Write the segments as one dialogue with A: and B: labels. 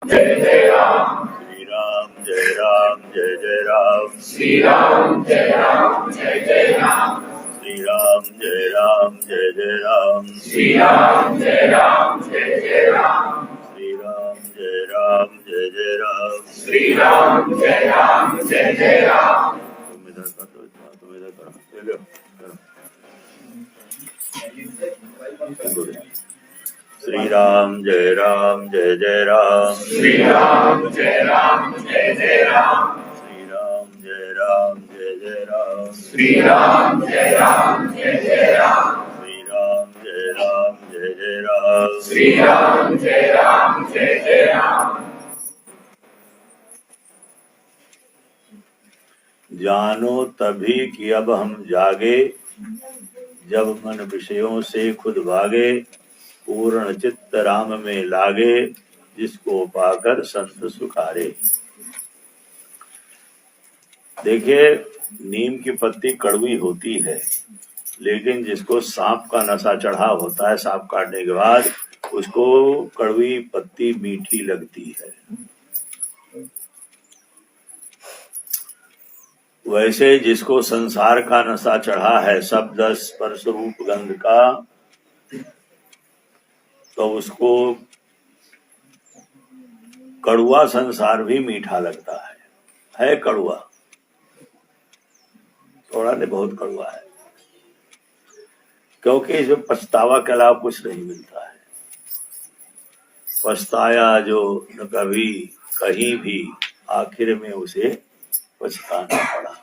A: जय जय राम।
B: श्री राम जय राम जय जय राम।
A: श्री राम जय राम जय जय राम।
B: श्री राम जय राम जय जय राम।
A: श्री राम जय राम जय जय राम।
B: श्री राम जय राम जय जय राम।
A: श्री राम जय राम जय जय राम।
B: तुम इधर कर दो, तुम इधर करो, ले लो, करो। श्री राम जय राम जय जय राम।
A: श्री राम जय राम जय जय राम।
B: श्री राम जय राम जय जय राम।
A: श्री राम जय राम जय जय राम।
B: श्री राम जय राम जय जय राम।
A: श्री राम जय राम जय जय राम।
B: जानो तभी कि अब हम जागे, जब मन विषयों से खुद भागे, पूर्ण चित्त राम में लागे, जिसको पाकर संत सुखारे। देखिए, नीम की पत्ती कड़वी होती है, लेकिन जिसको सांप का नशा चढ़ा होता है, सांप काटने के बाद उसको कड़वी पत्ती मीठी लगती है। वैसे जिसको संसार का नशा चढ़ा है, शब्द स्पर्श रूप गंध का, तो उसको कड़वा संसार भी मीठा लगता है कड़वा, थोड़ा नहीं बहुत कड़वा है, क्योंकि इसमें पछतावा के अलावा कुछ नहीं मिलता है। पछताया जो न कभी कहीं भी, आखिर में उसे पछताना पड़ा।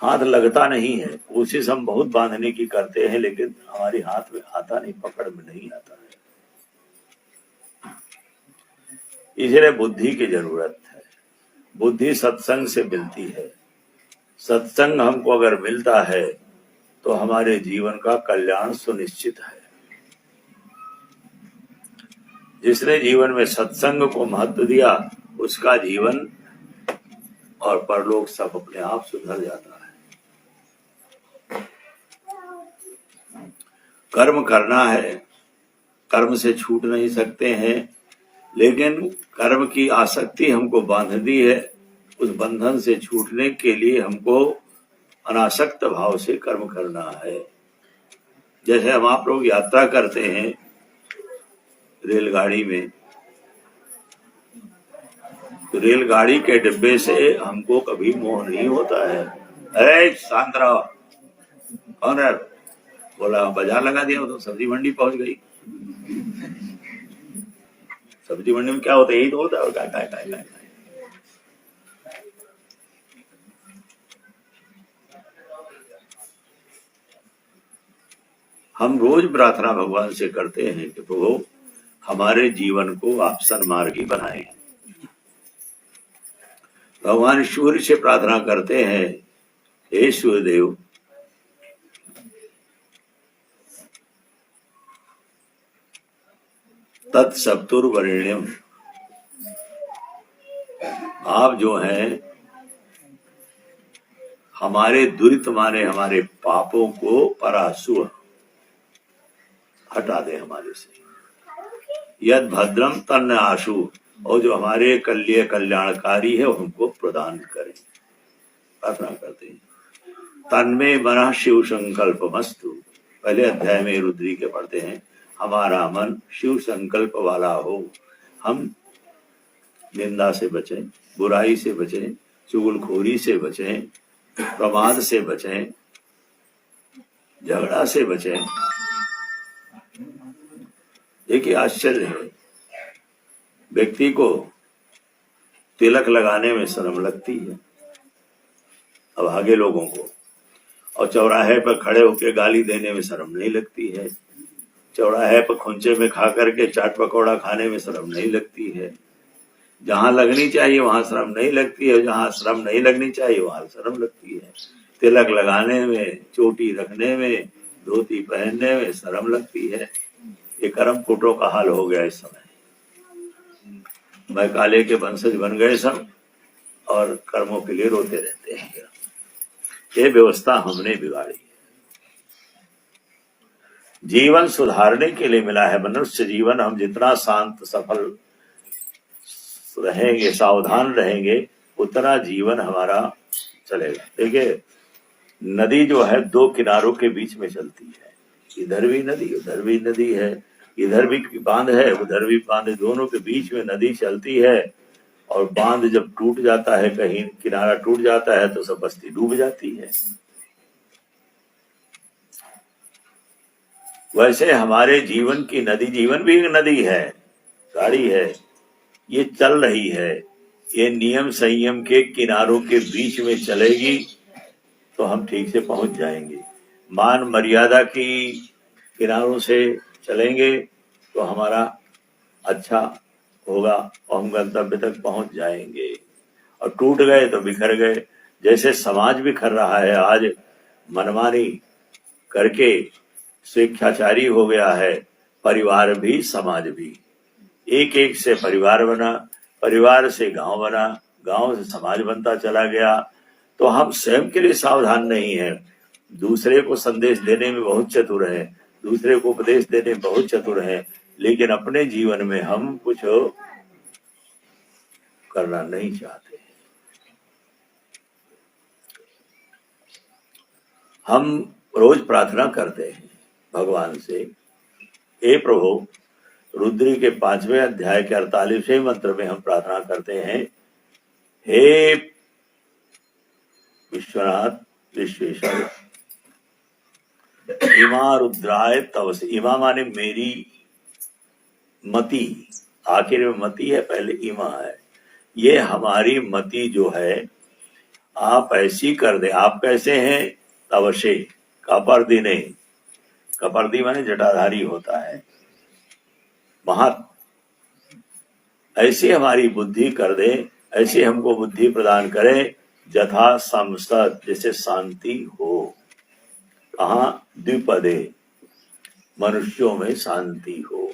B: हाथ लगता नहीं है, कोशिश हम बहुत बांधने की करते हैं, लेकिन हमारी हाथ में आता नहीं, पकड़ में नहीं आता है। इसलिए बुद्धि की जरूरत है। बुद्धि सत्संग से मिलती है। सत्संग हमको अगर मिलता है तो हमारे जीवन का कल्याण सुनिश्चित है। जिसने जीवन में सत्संग को महत्व दिया, उसका जीवन और परलोक सब अपने आप सुधर जाता है। कर्म करना है, कर्म से छूट नहीं सकते हैं, लेकिन कर्म की आसक्ति हमको बांध दी है। उस बंधन से छूटने के लिए हमको अनासक्त भाव से कर्म करना है। जैसे हम आप लोग यात्रा करते हैं रेलगाड़ी में, तो रेलगाड़ी के डिब्बे से हमको कभी मोह नहीं होता है। अरे शांत रहो, कौन है? बोला बाजार लगा दिया, तो सब्जी मंडी पहुंच गई। सब्जी मंडी में क्या होता है? यही तो होता है। और क्या हम रोज प्रार्थना भगवान से करते हैं कि प्रभु हमारे जीवन को आप सन्मार्गी बनाएं। भगवान सूर्य से प्रार्थना करते हैं, हे सूर्यदेव, तत्सवितुर्वरेण्यम, आप जो हैं हमारे दुरित माने हमारे पापों को परासु हटा दे हमारे से। यद भद्रम तन्न आशु, और जो हमारे कल्य कल्याणकारी है हमको प्रदान करें। प्रार्थना करते हैं। तन्मे मन शिव संकल्प मस्तु, पहले अध्याय में रुद्री के पढ़ते हैं, हमारा मन शिव संकल्प वाला हो। हम निंदा से बचें, बुराई से बचें, चुगलखोरी से बचें, प्रमाद से बचें, झगड़ा से बचें। देखिए आश्चर्य है, व्यक्ति को तिलक लगाने में शर्म लगती है, अब आगे लोगों को, और चौराहे पर खड़े होकर गाली देने में शर्म नहीं लगती है। चौराहे पर खुंचे में खा करके चाट पकौड़ा खाने में शर्म नहीं लगती है। जहां लगनी चाहिए वहां शर्म नहीं लगती है, जहां शर्म नहीं लगनी चाहिए वहां शर्म लगती है। तिलक लगाने में, चोटी रखने में, धोती पहनने में शर्म लगती है। ये कर्म कुटों का हाल हो गया इस समय। मैं काले के वंशज बन गए सब, और कर्मों के लिए रोते रहते हैं। ये व्यवस्था हमने बिगाड़ी। जीवन सुधारने के लिए मिला है। मनुष्य जीवन हम जितना शांत सफल रहेंगे, सावधान रहेंगे, उतना जीवन हमारा चलेगा। देखिए, नदी जो है दो किनारों के बीच में चलती है, इधर भी नदी उधर भी नदी है, इधर भी बांध है उधर भी बांध है, दोनों के बीच में नदी चलती है। और बांध जब टूट जाता है, कहीं किनारा टूट जाता है तो सब बस्ती डूब जाती है। वैसे हमारे जीवन की नदी, जीवन भी एक नदी है, गाड़ी है, ये चल रही है, ये नियम संयम के किनारों के बीच में चलेगी तो हम ठीक से पहुंच जाएंगे। मान मर्यादा की किनारों से चलेंगे तो हमारा अच्छा होगा और हम गंतव्य तक पहुंच जाएंगे। और टूट गए तो बिखर गए, जैसे समाज बिखर रहा है आज, मनमानी करके स्वेच्छाचारी हो गया है, परिवार भी समाज भी। एक एक से परिवार बना, परिवार से गांव बना, गांव से समाज बनता चला गया। तो हम स्वयं के लिए सावधान नहीं है, दूसरे को संदेश देने में बहुत चतुर है, दूसरे को उपदेश देने में बहुत चतुर है, लेकिन अपने जीवन में हम कुछ करना नहीं चाहते। हम रोज प्रार्थना करते हैं भगवान से, हे प्रभु, रुद्री के 5वें अध्याय के 48वें मंत्र में हम प्रार्थना करते हैं, हे विश्वनाथ विश्वेश्वर, इमा रुद्राय तव से। इमा माने मेरी मति, आखिर में मति है, पहले इमा है। ये हमारी मति जो है आप ऐसी कर दे। आप कैसे हैं? तवशे, कपर्दी नहीं, कपर्दी माने जटाधारी होता है, महत। ऐसी हमारी बुद्धि कर दे, ऐसी हमको बुद्धि प्रदान करे, यथा संसद, जैसे शांति हो। कहाँ? द्विपदे, मनुष्यों में शांति हो।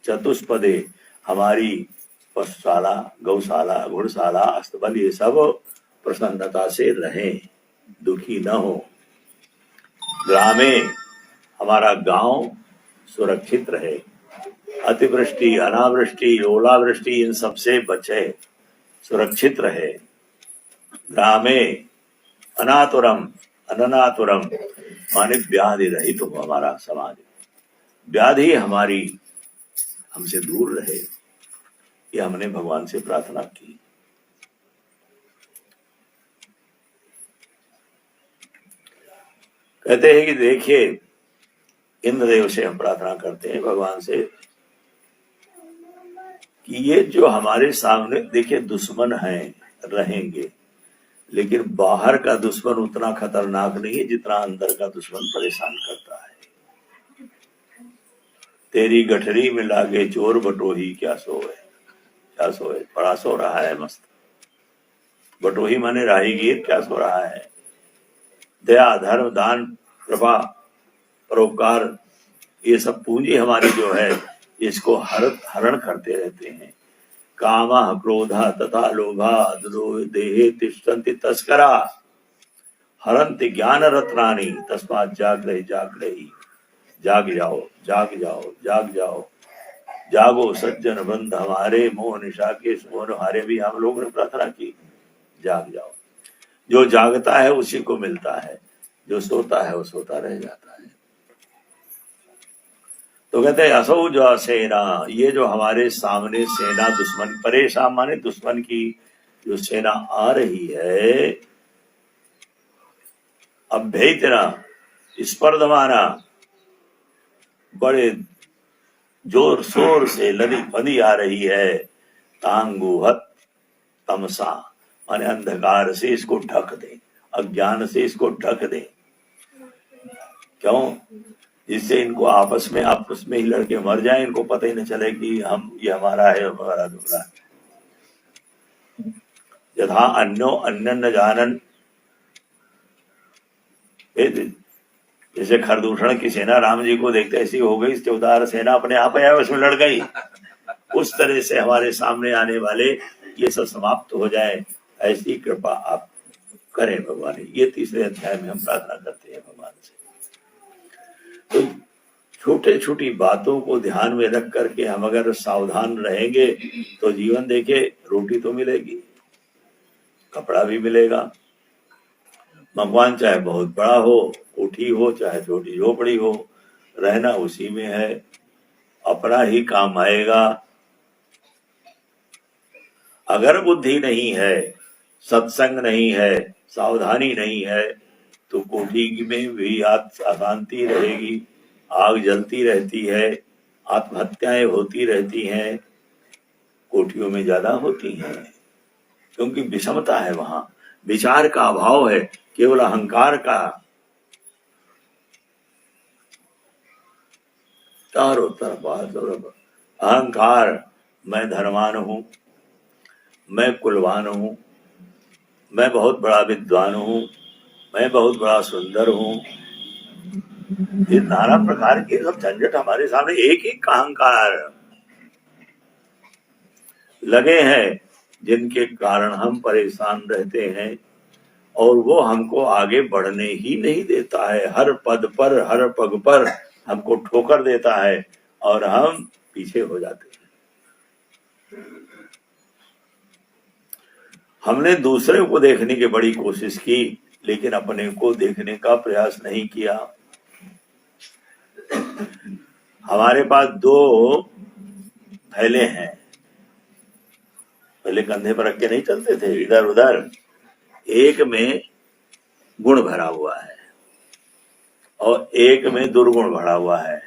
B: चतुष्पदे, हमारी पशुशाला, गौशाला, घुड़शाला, अस्तबल, ये सब प्रसन्नता से रहें, दुखी न हो। ग्रामे, हमारा गांव सुरक्षित रहे, अतिवृष्टि, अनावृष्टि, ओलावृष्टि, इन सबसे बचे, सुरक्षित रहे। ग्रामे अनातुरम, अननातुरम माने व्याधि रहित हो हमारा समाज, व्याधि हमारी हमसे दूर रहे। ये हमने भगवान से प्रार्थना की। कहते हैं कि देखिए, इंद्रदेव से हम प्रार्थना करते हैं भगवान से कि ये जो हमारे सामने, देखिए, दुश्मन हैं, रहेंगे, लेकिन बाहर का दुश्मन उतना खतरनाक नहीं है जितना अंदर का दुश्मन परेशान करता है। तेरी गठरी में लागे चोर बटोही, क्या सोए, क्या सोए, बड़ा सो रहा है मस्त। बटोही माने राहीगीर, क्या सो रहा है। दया, धर्म, दान, कृपा, परोपकार, ये सब पूंजी हमारी जो है, इसको हरण करते रहते हैं। कामा क्रोधा तथा लोभा देहे तिष्ठन्ति तस्करा, हरन्ति ज्ञान रत्नानि, तस्मात् जागृहि जागृहि। जाग जाओ, जाग जाओ, जाग जाओ, जागो सज्जन बंध हमारे, मोह निशा के सोन हारे। भी हम लोगों ने प्रार्थना की, जाग जाओ। जो जागता है उसी को मिलता है, जो सोता है वो सोता रह जाता है। तो कहते हैं असौ जो सेना, ये जो हमारे सामने सेना, दुश्मन, परेशान माने दुश्मन की जो सेना आ रही है, अभ्येतना, स्पर्धमाना, बड़े जोर शोर से लदी फदी आ रही है। तांगुहत तमसा माने अंधकार से इसको ढक दे, अज्ञान से इसको ढक दे। क्यों? जिससे इनको आपस में ही लड़के मर जाए, इनको पता ही न चले कि हम, ये हमारा है, हमारा दूसरा है। यथा अन्यो अन्य न जानन, जैसे खरदूषण की सेना राम जी को देखते ऐसी हो गई, 14 सेना अपने आप आया उसमें लड़ गई। उस तरह से हमारे सामने आने वाले ये सब समाप्त हो जाए, ऐसी कृपा आप करें भगवान। ये 3रे अध्याय में हम प्रार्थना करते हैं भगवान से। तो छोटे छोटी बातों को ध्यान में रख करके हम अगर सावधान रहेंगे तो जीवन देखे, रोटी तो मिलेगी, कपड़ा भी मिलेगा, मकान चाहे बहुत बड़ा हो, कोठी हो चाहे छोटी झोपड़ी हो, रहना उसी में है, अपना ही काम आएगा। अगर बुद्धि नहीं है, सत्संग नहीं है, सावधानी नहीं है, तो कोठी में भी अशांति रहेगी, आग जलती रहती है, आत्महत्याएं होती रहती हैं, कोठियों में ज्यादा होती हैं, क्योंकि विषमता है, वहां विचार का अभाव है, केवल अहंकार का। चारों तरफ अहंकार, मैं धनवान हूं, मैं कुलवान हूं, मैं बहुत बड़ा विद्वान हूं, मैं बहुत बड़ा सुंदर हूं, ये नाना प्रकार के सब झंझट हमारे सामने एक ही अहंकार लगे हैं, जिनके कारण हम परेशान रहते हैं, और वो हमको आगे बढ़ने ही नहीं देता है। हर पद पर, हर पग पर हमको ठोकर देता है और हम पीछे हो जाते हैं। हमने दूसरे को देखने की बड़ी कोशिश की, लेकिन अपने को देखने का प्रयास नहीं किया। हमारे पास दो थैले हैं, पहले कंधे पर रख के नहीं चलते थे इधर उधर, एक में गुण भरा हुआ है और एक में दुर्गुण भरा हुआ है।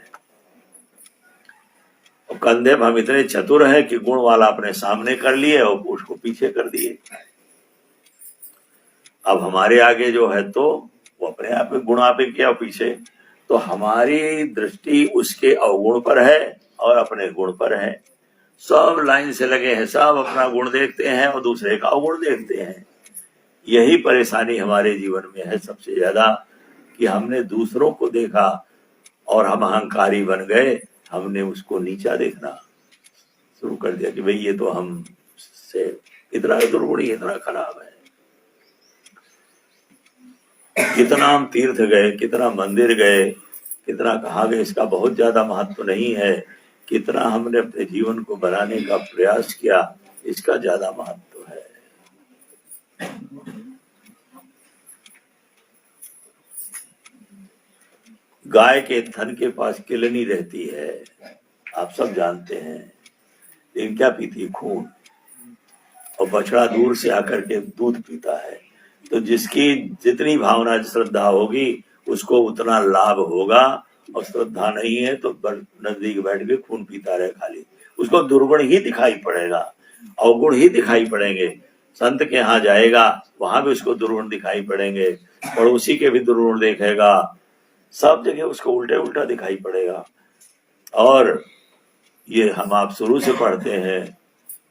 B: और कंधे पर हम इतने चतुर हैं कि गुण वाला अपने सामने कर लिए और उसको पीछे कर दिए। अब हमारे आगे जो है तो वो अपने आप में गुण आपे किया पीछे, तो हमारी दृष्टि उसके अवगुण पर है और अपने गुण पर है। सब लाइन से लगे हैं, सब अपना गुण देखते हैं और दूसरे का अवगुण देखते हैं। यही परेशानी हमारे जीवन में है सबसे ज्यादा, कि हमने दूसरों को देखा और हम अहंकारी बन गए, हमने उसको नीचा देखना शुरू कर दिया कि भाई ये तो हम से इतना दुर्गुणी, इतना खराब है। कितना हम तीर्थ गए, कितना मंदिर गए, कितना कहा गए, इसका बहुत ज्यादा महत्व नहीं है। कितना हमने अपने जीवन को बनाने का प्रयास किया, इसका ज्यादा महत्व है। गाय के थन के पास किलनी रहती है, आप सब जानते हैं, लेकिन क्या पीती? खून। और बछड़ा दूर से आकर के दूध पीता है। तो जिसकी जितनी भावना श्रद्धा होगी उसको उतना लाभ होगा, और श्रद्धा नहीं है तो नजदीक बैठ के खून पीता रहे खाली, उसको दुर्गुण ही दिखाई पड़ेगा, अवगुण ही दिखाई पड़ेंगे। संत के यहाँ जाएगा, वहां भी उसको दुर्गुण दिखाई पड़ेंगे, पड़ोसी के भी दुर्गुण देखेगा, सब जगह उसको उल्टे उल्टा दिखाई पड़ेगा। और ये हम आप शुरू से पढ़ते हैं,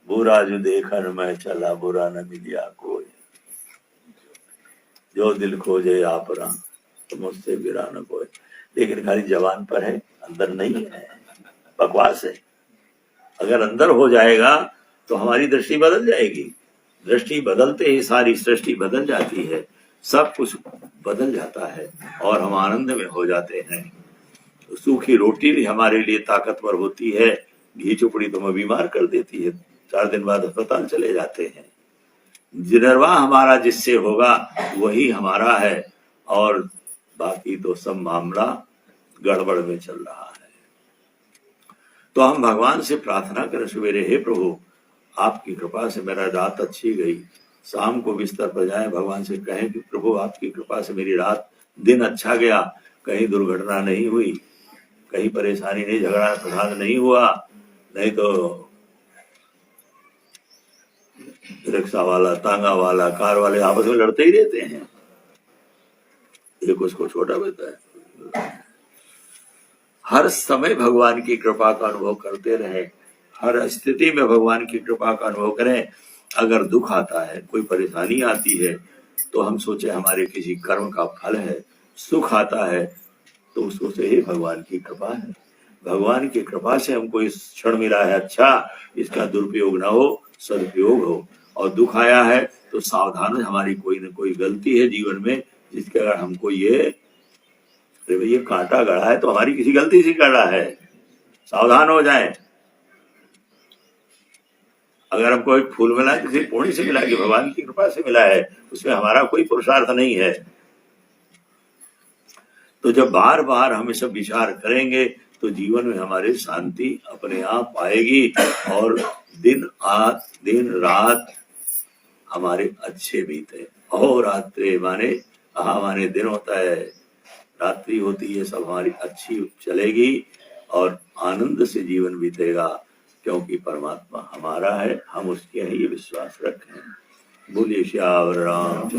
B: बुरा जो देखन मैं चला, बुरा न मिलिया कोई, जो दिल खोजे आपरा तो मुझसे गिरा न कोई। लेकिन खाली जबान पर है, अंदर नहीं है, बकवास है। अगर अंदर हो जाएगा तो हमारी दृष्टि बदल जाएगी। दृष्टि बदलते ही सारी सृष्टि बदल जाती है, सब कुछ बदल जाता है और हम आनंद में हो जाते हैं। तो सूखी रोटी भी हमारे लिए ताकतवर होती है, घी चुपड़ी तो हमें बीमार कर देती है, 4 दिन बाद अस्पताल चले जाते हैं। निर्वाह हमारा जिससे होगा वही हमारा है, और बाकी तो सब मामला गड़बड़ में चल रहा है। तो हम भगवान से प्रार्थना करें सवेरे, हे प्रभु आपकी कृपा से मेरा रात अच्छी गई, शाम को बिस्तर पर जाएं, भगवान से कहें कि प्रभु आपकी कृपा से मेरी रात दिन अच्छा गया, कहीं दुर्घटना नहीं हुई, कहीं परेशानी नहीं, झगड़ा फसाद नहीं हुआ, नहीं तो रिक्शा वाला, तांगा वाला, कार वाले आपस में लड़ते ही रहते हैं, एक उसको छोटा बताता है। हर समय भगवान की कृपा का अनुभव करते रहे, हर स्थिति में भगवान की कृपा का अनुभव करें। अगर दुख आता है, कोई परेशानी आती है, तो हम सोचे हमारे किसी कर्म का फल है। सुख आता है तो उसको से ही भगवान की कृपा है, भगवान की कृपा से हमको इस क्षण मिला है, अच्छा इसका दुरुपयोग ना हो, सदुपयोग हो। और दुख आया है तो सावधान, हमारी कोई न कोई गलती है जीवन में जिसके कारण हमको ये अरे भैया कांटा गड़ा है तो हमारी किसी गलती से गड़ा है, सावधान हो जाएं। अगर हमको एक फूल मिला किसी पुण्य से मिला, कि भगवान की कृपा से मिला है, उसमें हमारा कोई पुरुषार्थ नहीं है। तो जब बार बार हम सब विचार करेंगे तो जीवन में हमारे शांति अपने आप आएगी और दिन रात हमारे अच्छे बीते। अहोरात्रे माने माने दिन होता है, रात्रि होती है, सब हमारी अच्छी चलेगी और आनंद से जीवन बीतेगा, क्योंकि परमात्मा हमारा है, हम उसके हैं, ये विश्वास रखें। बोलिए श्याम राम।